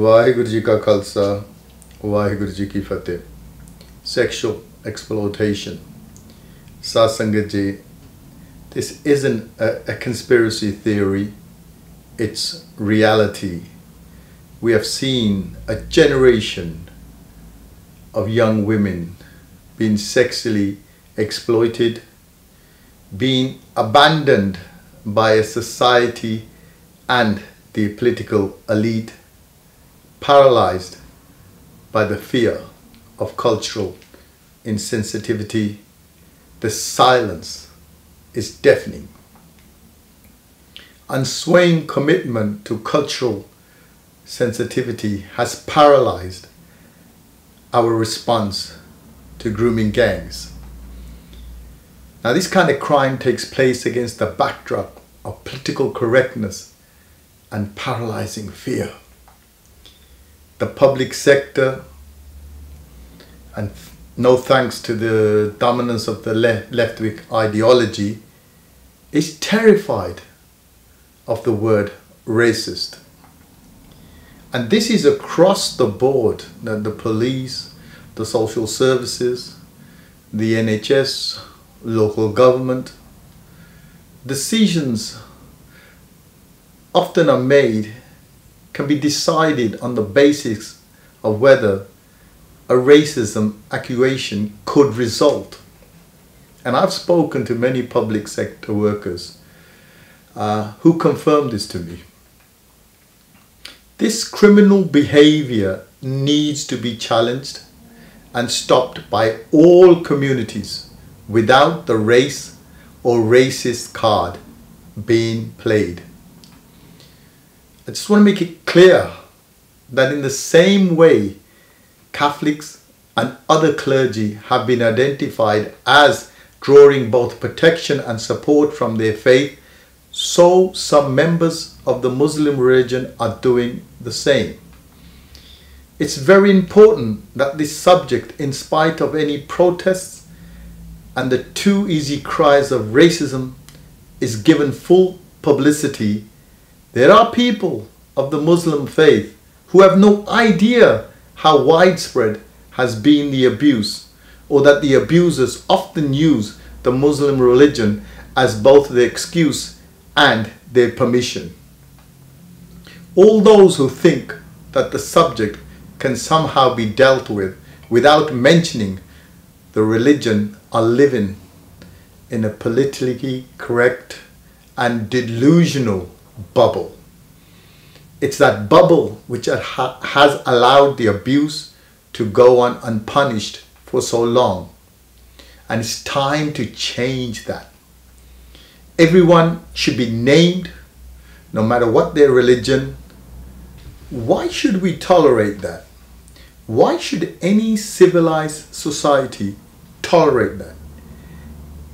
वाहिगुरु जी का खालसा, वाहिगुरु जी की फतेह. Sexual exploitation. Satsangat ji, this isn't a conspiracy theory, it's reality. We have seen a generation of young women being sexually exploited, being abandoned by a society and the political elite, paralyzed by the fear of cultural insensitivity. The silence is deafening. Unswaying commitment to cultural sensitivity has paralyzed our response to grooming gangs. Now, this kind of crime takes place against the backdrop of political correctness and paralyzing fear. The public sector, and no thanks to the dominance of the left-wing ideology, is terrified of the word racist. And this is across the board, that the police, the social services, the NHS, local government. Decisions often are made, can be decided on the basis of whether a racism accusation could result. And I've spoken to many public sector workers who confirmed this to me. This criminal behavior needs to be challenged and stopped by all communities without the race or racist card being played. I just want to make it clear that in the same way Catholics and other clergy have been identified as drawing both protection and support from their faith, so some members of the Muslim religion are doing the same. It's very important that this subject, in spite of any protests and the too easy cries of racism, is given full publicity. There are people of the Muslim faith who have no idea how widespread has been the abuse, or that the abusers often use the Muslim religion as both their excuse and their permission. All those who think that the subject can somehow be dealt with without mentioning the religion are living in a politically correct and delusional bubble. It's that bubble which has allowed the abuse to go on unpunished for so long. And it's time to change that. Everyone should be named, no matter what their religion. Why should we tolerate that? Why should any civilized society tolerate that?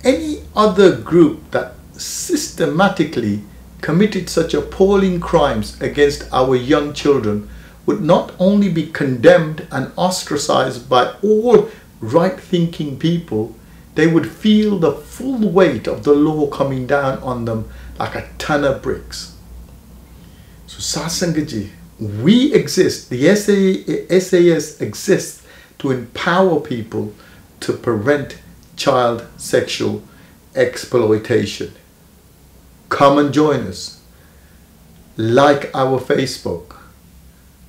Any other group that systematically committed such appalling crimes against our young children would not only be condemned and ostracized by all right-thinking people, they would feel the full weight of the law coming down on them like a ton of bricks. So Satsangaji, we exist, the SAS exists to empower people to prevent child sexual exploitation. Come and join us. Like our Facebook.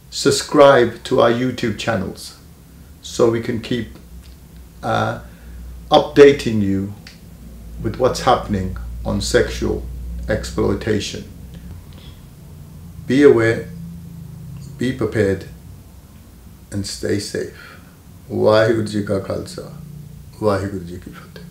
Subscribe to our YouTube channels so we can keep updating you with what's happening on sexual exploitation. Be aware, be prepared, and stay safe. Vaheguru Ji ka Khalsa, Vaheguru Ji ki Fateh.